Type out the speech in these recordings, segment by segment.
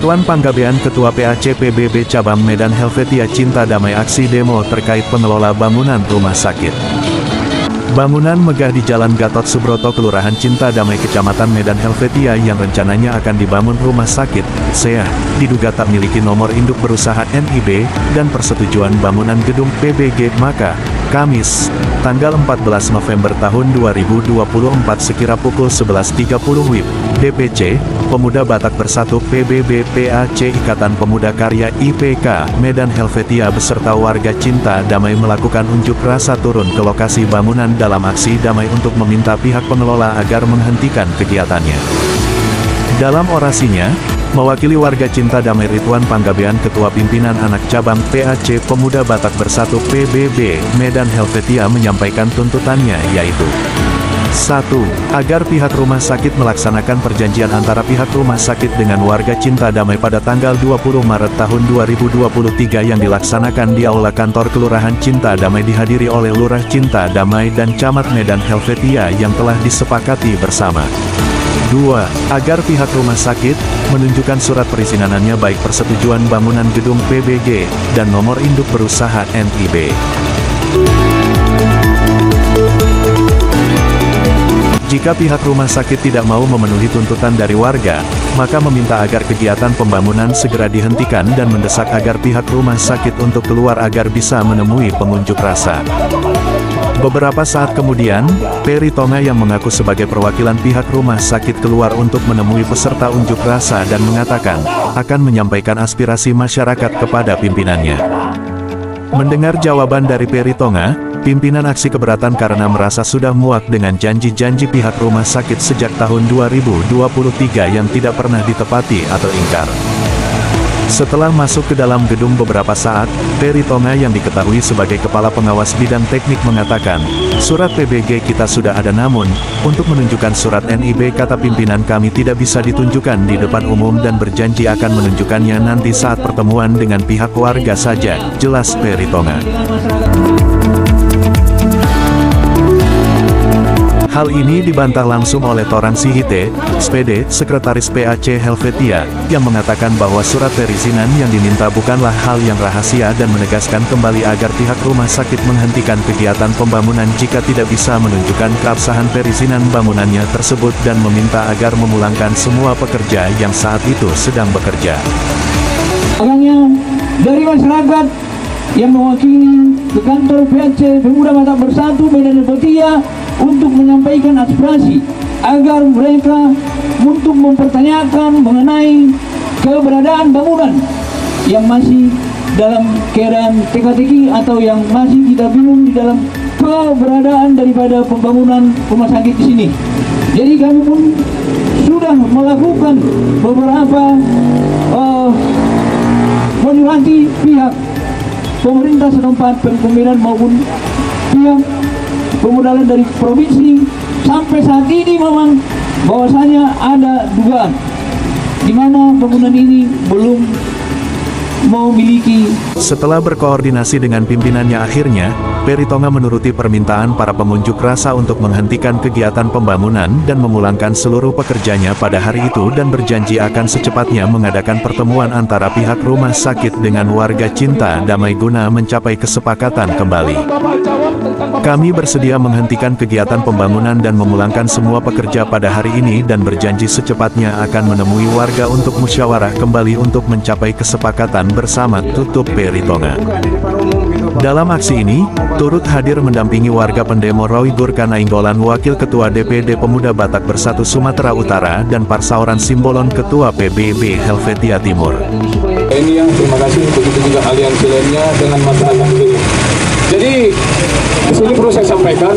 Rituan Panggabean Ketua PAC PBB Cabang Medan Helvetia Cinta Damai aksi demo terkait pengelola bangunan rumah sakit. Bangunan megah di Jalan Gatot Subroto Kelurahan Cinta Damai Kecamatan Medan Helvetia yang rencananya akan dibangun rumah sakit, SEA, diduga tak miliki nomor induk berusaha NIB, dan persetujuan bangunan gedung PBG, maka, Kamis, tanggal 14 November tahun 2024 sekira pukul 11.30 WIB, DPC, Pemuda Batak Bersatu PBB PAC Ikatan Pemuda Karya IPK, Medan Helvetia beserta warga Cinta Damai melakukan unjuk rasa turun ke lokasi bangunan dalam aksi damai untuk meminta pihak pengelola agar menghentikan kegiatannya. Dalam orasinya, mewakili warga Cinta Damai Rituan Panggabean Ketua Pimpinan Anak Cabang PAC Pemuda Batak Bersatu PBB Medan Helvetia menyampaikan tuntutannya yaitu 1. Agar pihak rumah sakit melaksanakan perjanjian antara pihak rumah sakit dengan warga Cinta Damai pada tanggal 20 Maret tahun 2023 yang dilaksanakan di Aula Kantor Kelurahan Cinta Damai dihadiri oleh Lurah Cinta Damai dan Camat Medan Helvetia yang telah disepakati bersama. 2. Agar pihak rumah sakit menunjukkan surat perizinanannya baik persetujuan bangunan gedung PBG dan nomor induk berusaha NIB. Jika pihak rumah sakit tidak mau memenuhi tuntutan dari warga, maka meminta agar kegiatan pembangunan segera dihentikan dan mendesak agar pihak rumah sakit untuk keluar agar bisa menemui pengunjuk rasa. Beberapa saat kemudian, Peri Tonga yang mengaku sebagai perwakilan pihak rumah sakit keluar untuk menemui peserta unjuk rasa dan mengatakan, akan menyampaikan aspirasi masyarakat kepada pimpinannya. Mendengar jawaban dari Peri Tonga, pimpinan aksi keberatan karena merasa sudah muak dengan janji-janji pihak rumah sakit sejak tahun 2023 yang tidak pernah ditepati atau ingkar. Setelah masuk ke dalam gedung beberapa saat, Peri Tonga yang diketahui sebagai Kepala Pengawas Bidang Teknik mengatakan, surat PBG kita sudah ada namun, untuk menunjukkan surat NIB kata pimpinan kami tidak bisa ditunjukkan di depan umum dan berjanji akan menunjukkannya nanti saat pertemuan dengan pihak warga saja, jelas Peri Tonga. Hal ini dibantah langsung oleh Toran Sihite, SPD, Sekretaris PAC Helvetia, yang mengatakan bahwa surat perizinan yang diminta bukanlah hal yang rahasia dan menegaskan kembali agar pihak rumah sakit menghentikan kegiatan pembangunan jika tidak bisa menunjukkan keabsahan perizinan bangunannya tersebut dan meminta agar memulangkan semua pekerja yang saat itu sedang bekerja. Orangnya dari masyarakat yang mewakili ke kantor PAC Pemuda Batak Bersatu Medan Helvetia untuk menyampaikan aspirasi agar mereka untuk mempertanyakan mengenai keberadaan bangunan yang masih dalam keadaan teka-teki atau yang masih kita bingung di dalam keberadaan daripada pembangunan rumah sakit di sini. Jadi kami pun sudah melakukan beberapa menyurati pihak pemerintah setempat, Pemda maupun pihak pemodalan dari provinsi. Sampai saat ini memang bahwasanya ada dugaan di mana bangunan ini belum memiliki. Setelah berkoordinasi dengan pimpinannya akhirnya, Peri Tonga menuruti permintaan para pengunjuk rasa untuk menghentikan kegiatan pembangunan dan memulangkan seluruh pekerjanya pada hari itu dan berjanji akan secepatnya mengadakan pertemuan antara pihak rumah sakit dengan warga Cinta Damai guna mencapai kesepakatan kembali. Kami bersedia menghentikan kegiatan pembangunan dan memulangkan semua pekerja pada hari ini dan berjanji secepatnya akan menemui warga untuk musyawarah kembali untuk mencapai kesepakatan bersama, tutup Peri Tonga. Dalam aksi ini, turut hadir mendampingi warga pendemo Roy Gurka Nainggolan Wakil Ketua DPD Pemuda Batak Bersatu Sumatera Utara dan Parsauran Simbolon Ketua PBB Helvetia Timur. Ini yang terima kasih, begitu juga aliansi lainnya dengan masyarakat sendiri. Jadi, di sini perlu saya sampaikan,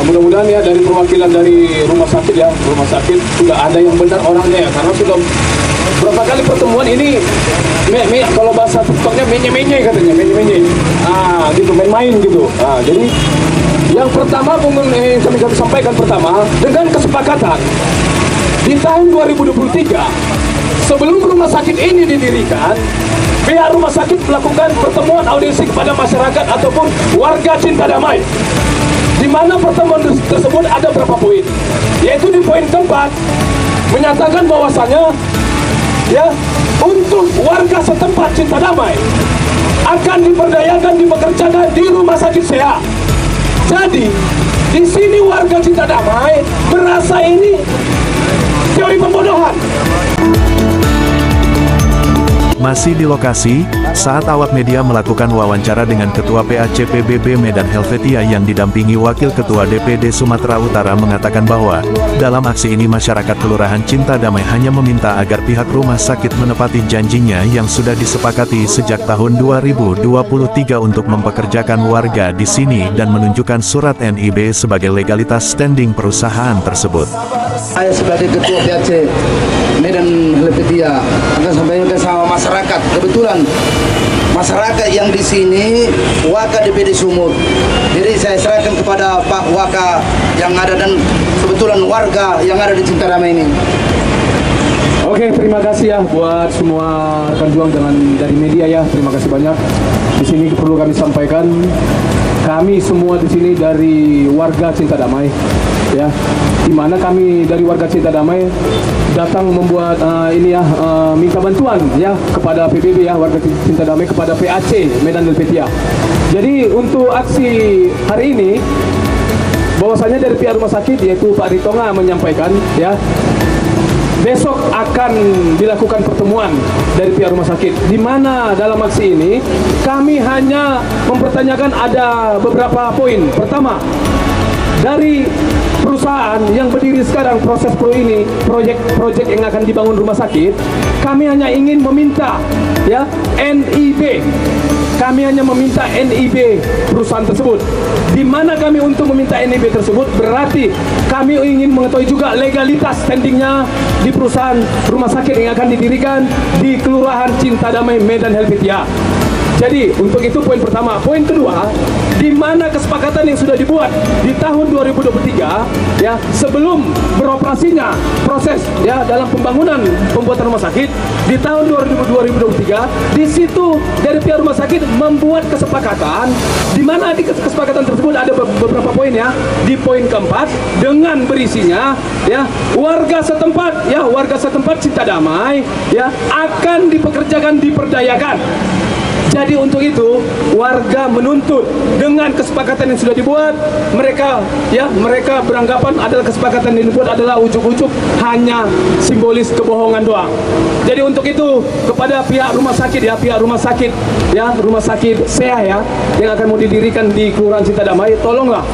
mudah-mudahan ya dari perwakilan dari rumah sakit ya, rumah sakit sudah ada yang benar orangnya ya, karena sudah berapa kali pertemuan ini, kalau bahasa TikToknya menye-menye katanya, menye-menye, gitu, main-main gitu. Jadi yang pertama kami sampaikan pertama dengan kesepakatan di tahun 2023 sebelum rumah sakit ini didirikan, pihak rumah sakit melakukan pertemuan audiensi kepada masyarakat ataupun warga Cinta Damai, di mana pertemuan tersebut ada beberapa poin, yaitu di poin keempat menyatakan bahwasanya ya betul warga setempat Cinta Damai akan diberdayakan, dipekerjakan di rumah sakit sehat. Jadi di sini warga Cinta Damai merasa ini teori pembodohan. Masih di lokasi, saat awak media melakukan wawancara dengan Ketua PAC PBB Medan Helvetia yang didampingi Wakil Ketua DPD Sumatera Utara mengatakan bahwa, dalam aksi ini masyarakat Kelurahan Cinta Damai hanya meminta agar pihak rumah sakit menepati janjinya yang sudah disepakati sejak tahun 2023 untuk mempekerjakan warga di sini dan menunjukkan surat NIB sebagai legalitas standing perusahaan tersebut. Saya sebagai Ketua PAC Medan Helvetia akan sampaikan sama masyarakat. Kebetulan masyarakat yang di sini Waka DPD Sumut. Jadi saya serahkan kepada Pak Waka yang ada dan kebetulan warga yang ada di Cinta Damai ini. Oke, terima kasih ya buat semua rekan juang dari media ya. Terima kasih banyak. Di sini perlu kami sampaikan, kami semua di sini dari warga Cinta Damai ya. Di mana kami dari warga Cinta Damai datang membuat minta bantuan ya kepada PBB ya, warga Cinta Damai, kepada PAC Medan Helvetia. Jadi untuk aksi hari ini bahwasanya dari pihak rumah sakit yaitu Pak Ritonga menyampaikan ya, besok akan dilakukan pertemuan dari pihak rumah sakit, di mana dalam aksi ini kami hanya mempertanyakan ada beberapa poin. Pertama, dari perusahaan yang berdiri sekarang, proses proyek yang akan dibangun rumah sakit, kami hanya ingin meminta ya NIB. Kami hanya meminta NIB perusahaan tersebut. Di mana kami untuk meminta NIB tersebut berarti kami ingin mengetahui juga legalitas standingnya di perusahaan rumah sakit yang akan didirikan di Kelurahan Cinta Damai Medan Helvetia. Jadi untuk itu poin pertama. Poin kedua, di mana kesepakatan yang sudah dibuat di tahun 2023 ya, sebelum beroperasinya proses ya dalam pembangunan pembuatan rumah sakit di tahun 2023, di situ dari pihak rumah sakit membuat kesepakatan, di mana di kesepakatan tersebut ada beberapa poin ya. Di poin keempat dengan berisinya ya, warga setempat Cinta Damai ya akan dipekerjakan, diperdayakan. Jadi untuk itu warga menuntut dengan kesepakatan yang sudah dibuat, mereka beranggapan adalah kesepakatan yang dibuat adalah ujuk-ujuk hanya simbolis kebohongan doang. Jadi untuk itu kepada pihak rumah sakit rumah sakit SEA ya yang akan mau didirikan di Kelurahan Cinta Damai, tolonglah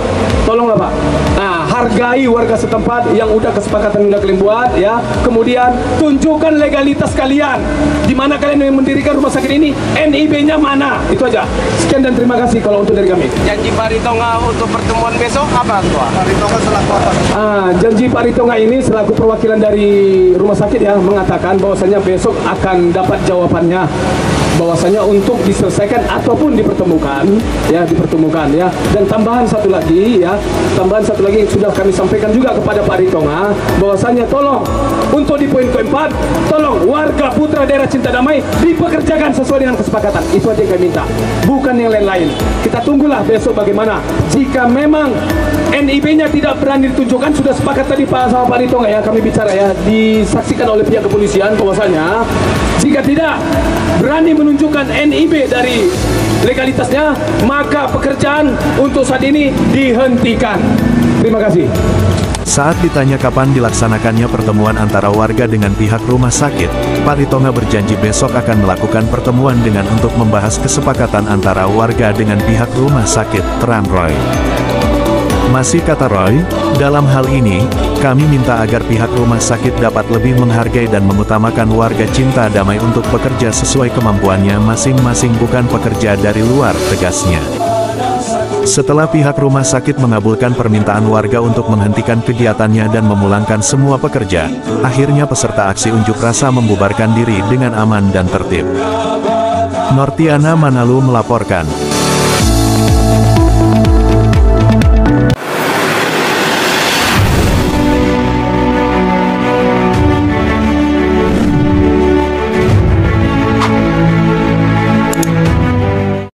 Pak. Nah, hargai warga setempat yang udah kesepakatan udah kalian buat ya. Kemudian tunjukkan legalitas kalian. Di mana kalian yang mendirikan rumah sakit ini, NIB-nya mana? Itu aja. Sekian dan terima kasih kalau untuk dari kami. Janji Pak Ritonga untuk pertemuan besok apa, Tua? Pak Ritonga selaku apa? Janji Pak Ritonga ini selaku perwakilan dari rumah sakit ya mengatakan bahwasanya besok akan dapat jawabannya, bahwasanya untuk diselesaikan ataupun dipertemukan ya. Dan tambahan satu lagi yang sudah kami sampaikan juga kepada Pak Ritonga, bahwasanya tolong untuk di poin keempat, tolong warga putra daerah Cinta Damai dipekerjakan sesuai dengan kesepakatan. Itu aja yang kami minta, bukan yang lain-lain. Kita tunggulah besok bagaimana. Jika memang NIB-nya tidak berani ditunjukkan, sudah sepakat tadi sama Pak Ritonga ya, kami bicara ya, disaksikan oleh pihak kepolisian bahwasanya jika tidak berani menunjukkan NIB dari legalitasnya, maka pekerjaan untuk saat ini dihentikan. Terima kasih. Saat ditanya kapan dilaksanakannya pertemuan antara warga dengan pihak rumah sakit, Pak Ritonga berjanji besok akan melakukan pertemuan dengan untuk membahas kesepakatan antara warga dengan pihak rumah sakit, terang Roy. Masih kata Roy, dalam hal ini, kami minta agar pihak rumah sakit dapat lebih menghargai dan mengutamakan warga Cinta Damai untuk bekerja sesuai kemampuannya masing-masing, bukan pekerja dari luar, tegasnya. Setelah pihak rumah sakit mengabulkan permintaan warga untuk menghentikan kegiatannya dan memulangkan semua pekerja, akhirnya peserta aksi unjuk rasa membubarkan diri dengan aman dan tertib. Nortiana Manalu melaporkan.